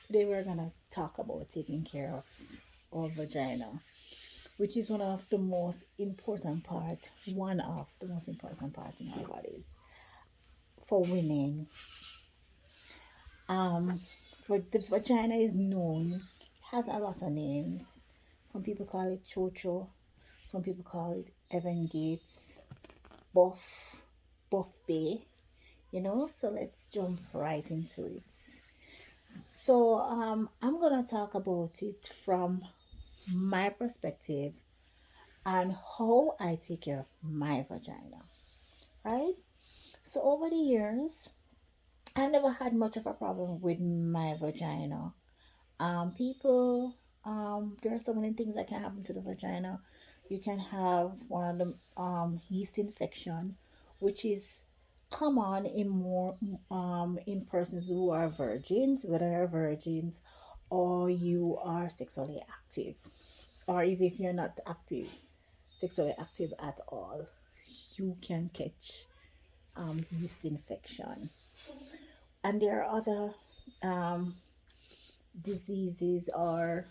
Today we're gonna talk about taking care of our vagina, which is one of the most important part in our bodies for women. Um, for the vagina is known, has a lot of names. Some people call it chocho, some people call it Evan Gates, Buff, Buff Bay. So let's jump right into it. So I'm gonna talk about it from my perspective and how I take care of my vagina, right? So over the years, I've never had much of a problem with my vagina. People, there are so many things that can happen to the vagina. You can have one of the yeast infection, which is common in persons who are virgins, whether you're virgins or you are sexually active, or even if you're not sexually active at all, you can catch yeast infection. And there are other um, diseases or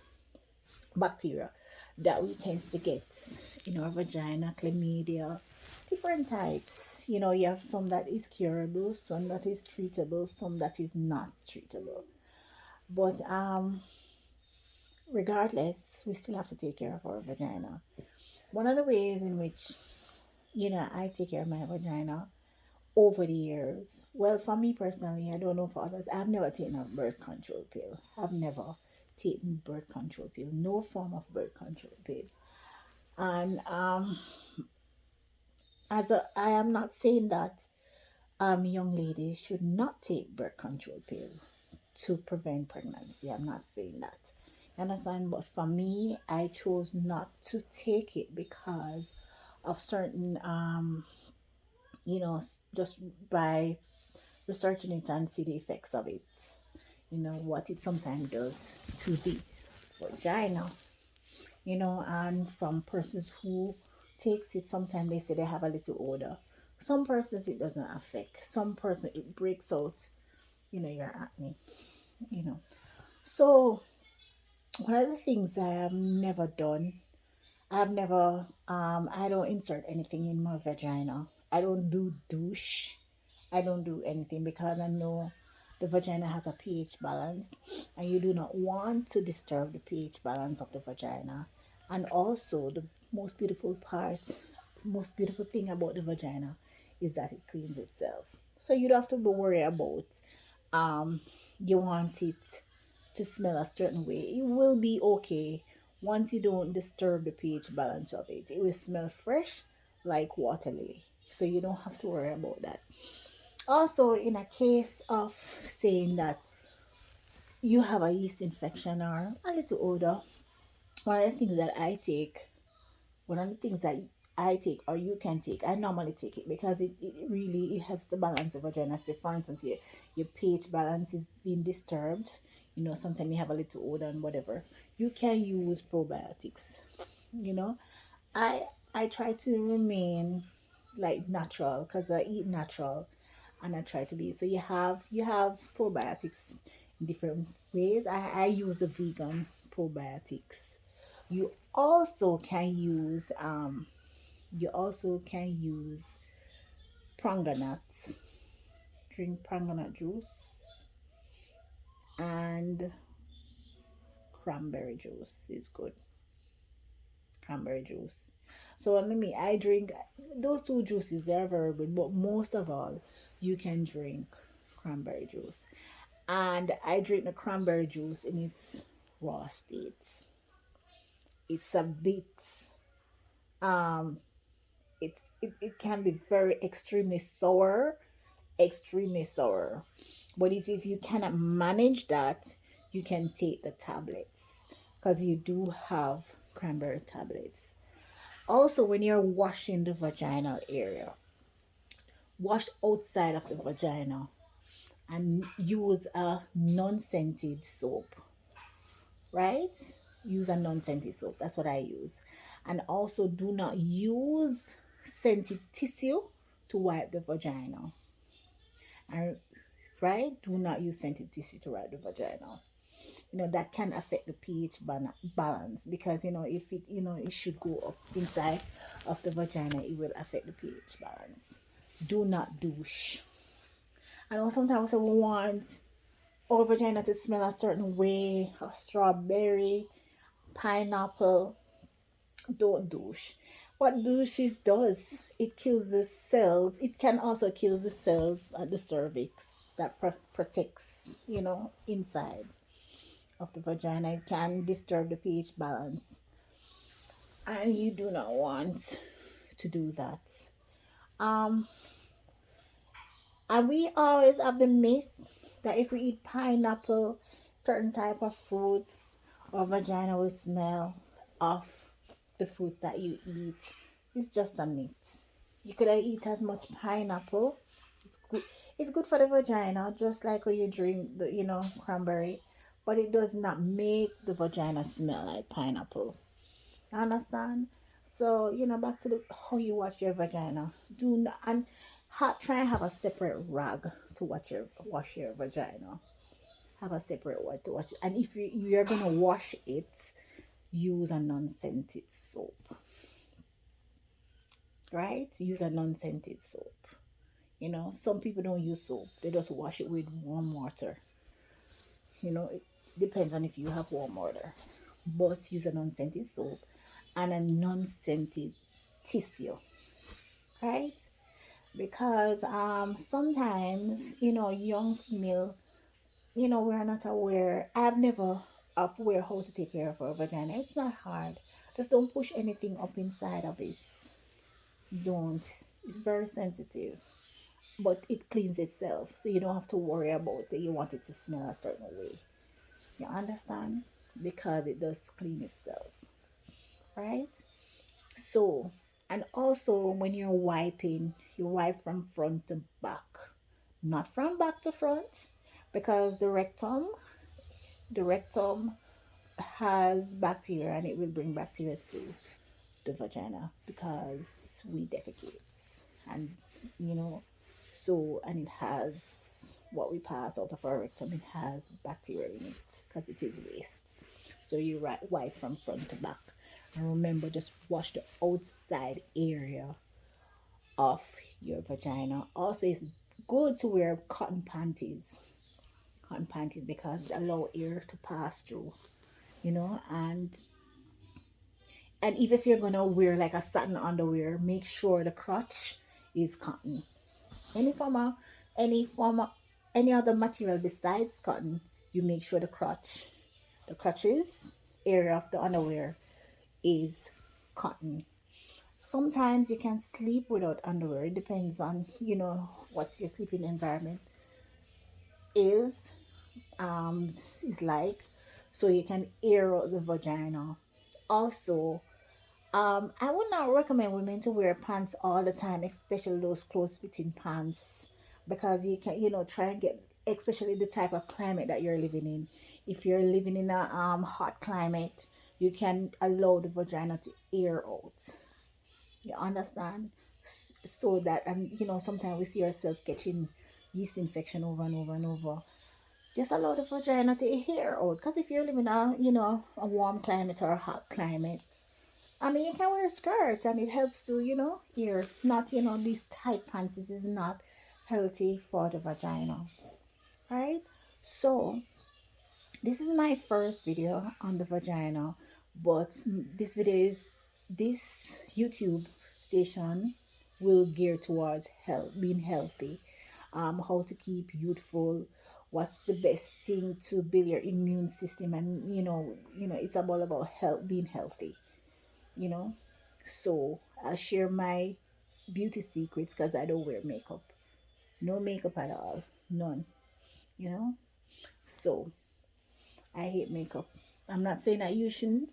bacteria that we tend to get in our vagina, chlamydia, different types. You have some that is curable, some that is treatable, some that is not treatable. But regardless, we still have to take care of our vagina. One of the ways in which I take care of my vagina over the years. Well, for me personally, I don't know for others. I've never taken a birth control pill. I've never taken birth control pill. No form of birth control pill. And I am not saying that young ladies should not take birth control pill to prevent pregnancy. I'm not saying that. You understand? But for me, I chose not to take it because of certain just by researching it and see the effects of it. What it sometimes does to the vagina. And from persons who takes it, sometimes they say they have a little odor. Some persons it doesn't affect. Some person it breaks out, your acne, you know. So one of the things I have never done, I don't insert anything in my vagina. I don't do douche. I don't do anything because I know the vagina has a pH balance and you do not want to disturb the pH balance of the vagina. And also, the most beautiful part, most beautiful thing about the vagina is that it cleans itself. So you don't have to be worried about um you want it to smell a certain way. It will be okay once you don't disturb the pH balance of it. It will smell fresh like water lily. So you don't have to worry about that. Also, in a case of saying that you have a yeast infection or a little odor, one of the things that I take, one of the things that I take or you can take, I normally take it because it really it helps to balance the vagina. So for instance, your pH balance is being disturbed. Sometimes you have a little odor and whatever. You can use probiotics. You know, I I try to remain like natural because I eat natural and I try to be. So you have probiotics in different ways. I use the vegan probiotics. You also can use you also can use pranganut. Drink pranganut juice and cranberry juice is good. Cranberry juice. So I drink those two juices. They are very good, but most of all, you can drink cranberry juice. And I drink the cranberry juice in its raw state. It's a bit um it can be very extremely sour. But if you cannot manage that, you can take the tablets because you do have cranberry tablets. Also, when you're washing the vaginal area, wash outside of the vagina and use a non-scented soap, right? Use a non-scented soap. That's what I use. And also do not use scented tissue to wipe the vagina. And right? Do not use scented tissue to wipe the vagina. that can affect the pH balance, because if it it should go up inside of the vagina, it will affect the pH balance. Do not douche. I know sometimes we want our vagina to smell a certain way, a strawberry, pineapple. Don't douche. What douches does, it kills the cells. It can also kill the cells at the cervix that protects, inside of the vagina. It can disturb the pH balance, and you do not want to do that. Um, and we always have the myth that if we eat pineapple, certain type of fruits, our vagina will smell of the fruits that you eat. It's just a myth. You could eat as much pineapple. It's good. It's good for the vagina, just like when you drink the cranberry, but it does not make the vagina smell like pineapple. You understand? So, back to the how you wash your vagina. Do not, and try and have a separate rag to wash your vagina. Have a separate one to wash it. And if you're gonna wash it, use a non-scented soap. Right? Use a non-scented soap. Some people don't use soap. They just wash it with warm water. It depends on if you have warm water. But use a non-scented soap and a non-scented tissue, right? Because sometimes young female, we're not aware. I've never aware how to take care of our vagina. It's not hard. Just don't push anything up inside of it. Don't. It's very sensitive, but it cleans itself, so you don't have to worry about it. You want it to smell a certain way. You understand? Because it does clean itself, right? So, and also when you're wiping, you wipe from front to back, not from back to front, because the rectum has bacteria, and it will bring bacteria to the vagina because we defecate, and you know and it has what we pass out of our rectum. It has bacteria in it because it is waste. So you wipe from front to back, and remember, just wash the outside area of your vagina. Also, it's good to wear cotton panties because it allow air to pass through, and even if you're gonna wear like a satin underwear, make sure the crotch is cotton. Any form of any form of any other material besides cotton, you make sure the crotches area of the underwear is cotton. Sometimes you can sleep without underwear. It depends on what's your sleeping environment is um is like, so you can air out the vagina. Also, I would not recommend women to wear pants all the time, especially those close fitting pants, because you can, try and get, especially the type of climate that you're living in. If you're living in a hot climate, you can allow the vagina to air out. You understand? So that, and sometimes we see ourselves catching yeast infection over and over and over. Just allow the vagina to air out. Because if you're living a warm climate or a hot climate, I mean, you can wear a skirt and it helps to, ear. Not, these tight pants. This is not healthy for the vagina, right? So, this is my first video on the vagina, but this YouTube station will gear towards health, being healthy, how to keep youthful, what's the best thing to build your immune system, and it's all about health, being healthy, you know. So I share my beauty secrets because I don't wear makeup. No makeup at all. None. You know? So I hate makeup. I'm not saying that you shouldn't,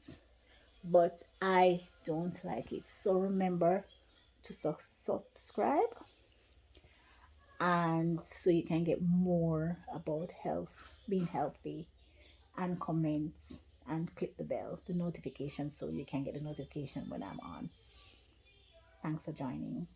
but I don't like it. So remember to subscribe, and so you can get more about health, being healthy, and comment and click the bell, the notification, so you can get a notification when I'm on. Thanks for joining.